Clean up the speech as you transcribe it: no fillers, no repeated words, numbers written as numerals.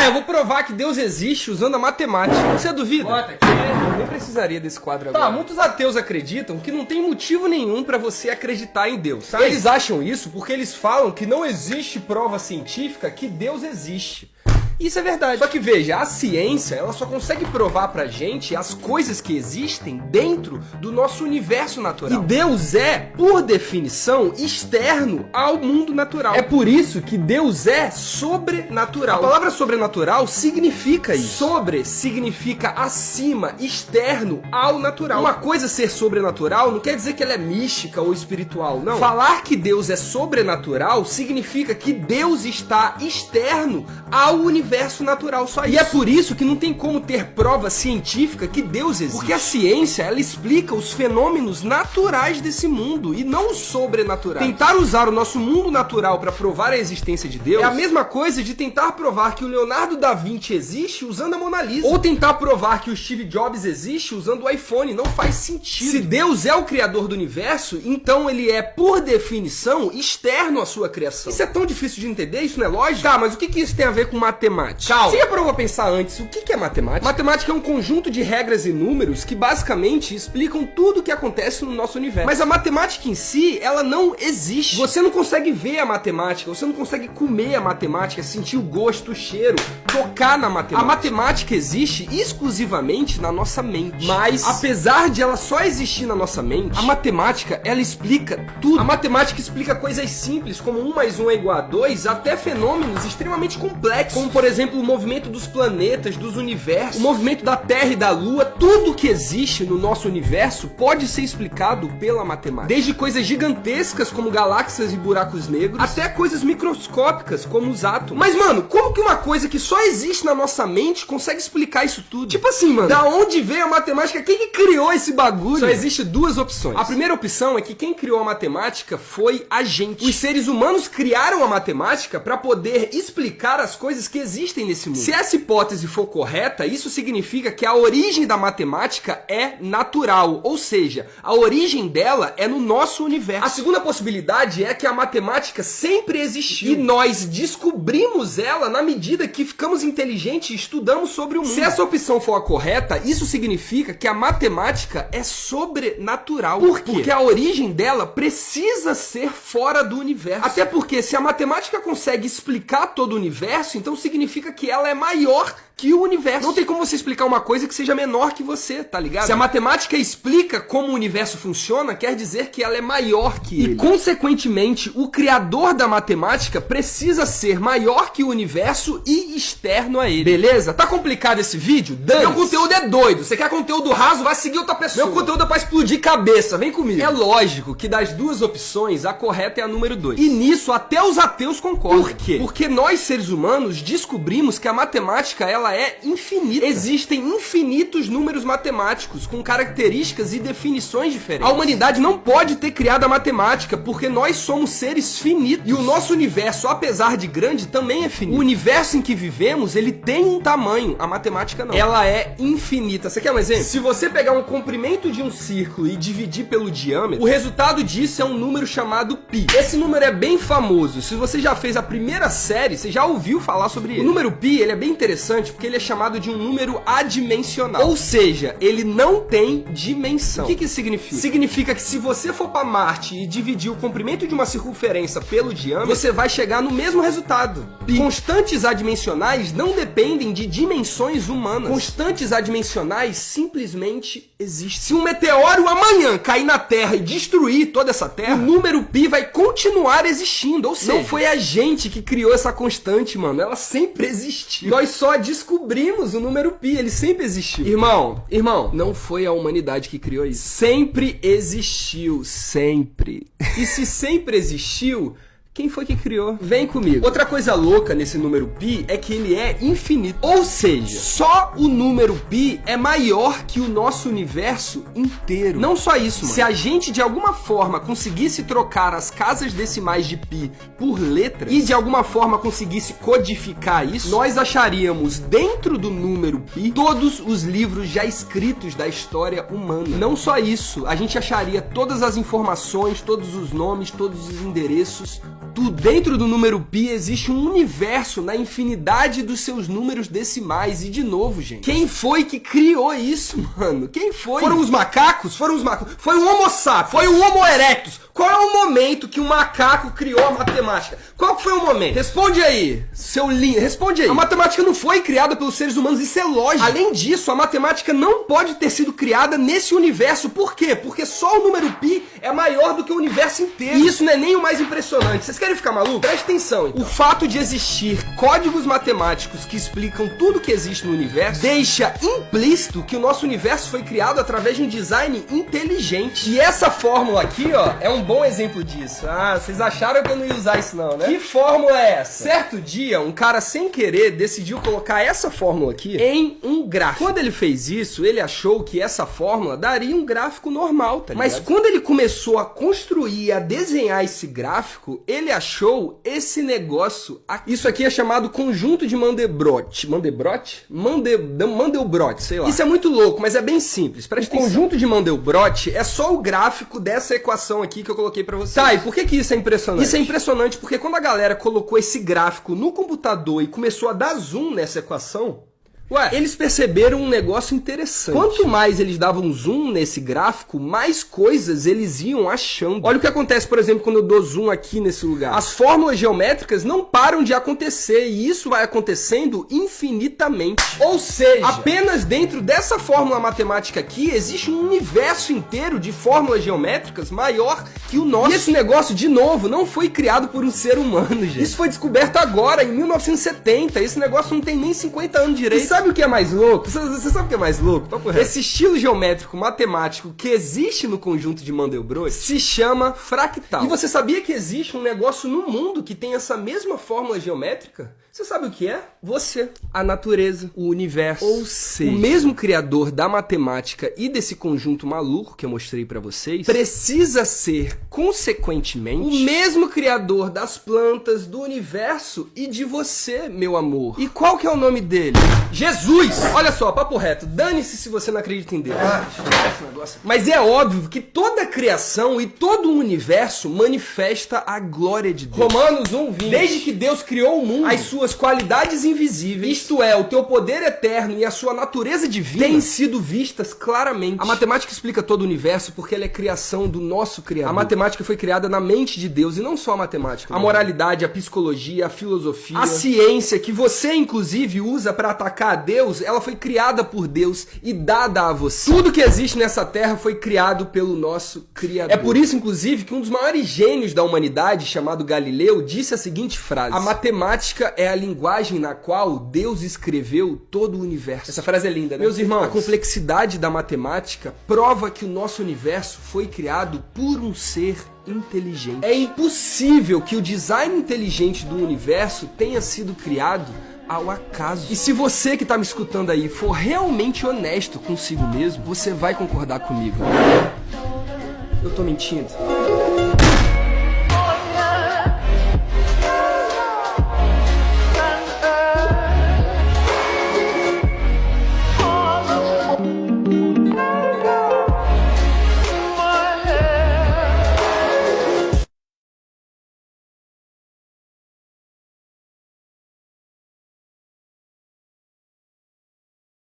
eu vou provar que Deus existe usando a matemática. Você duvida? Bota aqui. Eu nem precisaria desse quadro agora. Tá, muitos ateus acreditam que não tem motivo nenhum pra você acreditar em Deus, sabe? Eles acham isso porque eles falam que não existe prova científica que Deus existe. Isso é verdade. Só que veja, a ciência, ela só consegue provar pra gente as coisas que existem dentro do nosso universo natural. E Deus é, por definição, externo ao mundo natural. É por isso que Deus é sobrenatural. A palavra sobrenatural significa isso. Sobre significa acima, externo ao natural. Uma coisa ser sobrenatural não quer dizer que ela é mística ou espiritual, não. Falar que Deus é sobrenatural significa que Deus está externo ao universo natural, só isso. E é por isso que não tem como ter prova científica que Deus existe. Porque a ciência, ela explica os fenômenos naturais desse mundo e não os sobrenaturais. Tentar usar o nosso mundo natural para provar a existência de Deus é a mesma coisa de tentar provar que o Leonardo da Vinci existe usando a Mona Lisa. Ou tentar provar que o Steve Jobs existe usando o iPhone. Não faz sentido. Se Deus é o criador do universo, então ele é, por definição, externo à sua criação. Isso é tão difícil de entender? Isso não é lógico? Tá, mas o que isso tem a ver com matemática? Calma. Você já parou pra pensar antes o que é matemática? Matemática é um conjunto de regras e números que basicamente explicam tudo o que acontece no nosso universo. Mas a matemática em si, ela não existe. Você não consegue ver a matemática, você não consegue comer a matemática, sentir o gosto, o cheiro, tocar na matemática. A matemática existe exclusivamente na nossa mente. Mas, apesar de ela só existir na nossa mente, a matemática, ela explica tudo. A matemática explica coisas simples, como 1 mais 1 é igual a 2, até fenômenos extremamente complexos, como por exemplo o movimento dos planetas, dos universos, o movimento da Terra e da Lua. Tudo que existe no nosso universo pode ser explicado pela matemática. Desde coisas gigantescas como galáxias e buracos negros, até coisas microscópicas como os átomos. Mas mano, como que uma coisa que só existe na nossa mente consegue explicar isso tudo? Tipo assim, mano, da onde veio a matemática? Quem que criou esse bagulho? Só existe duas opções. A primeira opção é que quem criou a matemática foi a gente. Os seres humanos criaram a matemática para poder explicar as coisas que existem nesse mundo. Se essa hipótese for correta, isso significa que a origem da matemática é natural, ou seja, a origem dela é no nosso universo. A segunda possibilidade é que a matemática sempre existiu e nós descobrimos ela na medida que ficamos inteligentes e estudamos sobre o mundo. Se essa opção for a correta, isso significa que a matemática é sobrenatural. Por quê? Porque a origem dela precisa ser fora do universo. Até porque se a matemática consegue explicar todo o universo, então significa que ela é maior que o universo. Não tem como você explicar uma coisa que seja menor que você, tá ligado? Se a matemática explica como o universo funciona, quer dizer que ela é maior que ele. E, consequentemente, o criador da matemática precisa ser maior que o universo e externo a ele. Beleza? Tá complicado esse vídeo? Meu conteúdo é doido. Você quer conteúdo raso? Vai seguir outra pessoa. Meu conteúdo é pra explodir cabeça. Vem comigo. É lógico que das duas opções, a correta é a número 2. E nisso, até os ateus concordam. Por quê? Porque nós, seres humanos, descobrimos que a matemática, ela é infinita. Existem infinitos números matemáticos com características e definições diferentes. A humanidade não pode ter criado a matemática porque nós somos seres finitos. E o nosso universo, apesar de grande, também é finito. O universo em que vivemos, ele tem um tamanho. A matemática não. Ela é infinita. Você quer um exemplo? Se você pegar um comprimento de um círculo e dividir pelo diâmetro, o resultado disso é um número chamado π. Esse número é bem famoso. Se você já fez a primeira série, você já ouviu falar sobre ele. O número π, ele é bem interessante porque ele é chamado de um número adimensional. Ou seja, ele não tem dimensão. O que isso significa? Significa que se você for para Marte e dividir o comprimento de uma circunferência pelo diâmetro, você vai chegar no mesmo resultado. Constantes adimensionais não dependem de dimensões humanas. Constantes adimensionais simplesmente existem. Se um meteoro amanhã cair na Terra e destruir toda essa Terra, o número π vai continuar existindo. Ou seja, não foi a gente que criou essa constante, mano. Ela sempre existiu. Nós só descobrimos o número π, ele sempre existiu. Irmão, não foi a humanidade que criou isso. Sempre existiu, sempre. E se sempre existiu, quem foi que criou? Vem comigo. Outra coisa louca nesse número π é que ele é infinito. Ou seja, só o número π é maior que o nosso universo inteiro. Não só isso, mano. Se a gente de alguma forma conseguisse trocar as casas decimais de π por letras e de alguma forma conseguisse codificar isso, nós acharíamos dentro do número π todos os livros já escritos da história humana. Não só isso, a gente acharia todas as informações, todos os nomes, todos os endereços, tudo. Dentro do número pi existe um universo na infinidade dos seus números decimais. E de novo, gente, quem foi que criou isso, mano? Quem foi? Foram os macacos? Foram os macacos? Foi o Homo sapiens? Foi o Homo erectus? Qual é o momento que o macaco criou a matemática? Qual foi o momento? Responde aí, seu lindo. Responde aí. A matemática não foi criada pelos seres humanos, isso é lógico. Além disso, a matemática não pode ter sido criada nesse universo. Por quê? Porque só o número pi é maior do que o universo inteiro. E isso não é nem o mais impressionante. Vocês querem ficar malucos? Preste atenção, então. O fato de existir códigos matemáticos que explicam tudo que existe no universo deixa implícito que o nosso universo foi criado através de um design inteligente. E essa fórmula aqui, ó, é um bom exemplo disso. Ah, vocês acharam que eu não ia usar isso não, né? Que fórmula é essa? Certo dia, um cara sem querer decidiu colocar essa fórmula aqui em um gráfico. Quando ele fez isso, ele achou que essa fórmula daria um gráfico normal, tá ligado? Mas quando ele começou a construir, a desenhar esse gráfico, ele achou esse negócio aqui. Isso aqui é chamado conjunto de Mandelbrot. Mandelbrot, sei lá. Isso é muito louco, mas é bem simples. Presta atenção. O conjunto de Mandelbrot é só o gráfico dessa equação aqui que eu coloquei pra vocês. Tá, e por que isso é impressionante? Isso é impressionante porque quando a galera colocou esse gráfico no computador e começou a dar zoom nessa equação, eles perceberam um negócio interessante. Quanto mais eles davam zoom nesse gráfico, mais coisas eles iam achando. Olha o que acontece, por exemplo, quando eu dou zoom aqui nesse lugar. As fórmulas geométricas não param de acontecer e isso vai acontecendo infinitamente. Ou seja, apenas dentro dessa fórmula matemática aqui existe um universo inteiro de fórmulas geométricas maior que o nosso. E esse negócio, de novo, não foi criado por um ser humano, gente. Isso foi descoberto agora, em 1970. Esse negócio não tem nem 50 anos direito. Sabe o que é mais louco? Você sabe o que é mais louco? Esse estilo geométrico matemático que existe no conjunto de Mandelbrot se chama fractal. E você sabia que existe um negócio no mundo que tem essa mesma fórmula geométrica? Você sabe o que é? Você, a natureza, o universo. Ou seja, o mesmo criador da matemática e desse conjunto maluco que eu mostrei pra vocês precisa ser, consequentemente, o mesmo criador das plantas, do universo e de você, meu amor. E qual que é o nome dele? Jesus! Olha só, papo reto, dane-se se você não acredita em Deus. Mas é óbvio que toda a criação e todo o universo manifesta a glória de Deus. Romanos 1:20. Desde que Deus criou o mundo, as suas qualidades invisíveis, isto é, o teu poder eterno e a sua natureza divina, têm sido vistas claramente. A matemática explica todo o universo porque ela é criação do nosso Criador. A matemática foi criada na mente de Deus e não só a matemática. A moralidade, a psicologia, a filosofia, a ciência que você, inclusive, usa para atacar a Deus, ela foi criada por Deus e dada a você. Tudo que existe nessa terra foi criado pelo nosso Criador. É por isso, inclusive, que um dos maiores gênios da humanidade, chamado Galileu, disse a seguinte frase: a matemática é a linguagem na qual Deus escreveu todo o universo. Essa frase é linda, né? Meus irmãos, a complexidade da matemática prova que o nosso universo foi criado por um ser inteligente. É impossível que o design inteligente do universo tenha sido criado ao acaso. E se você que tá me escutando aí for realmente honesto consigo mesmo, você vai concordar comigo. Eu tô mentindo?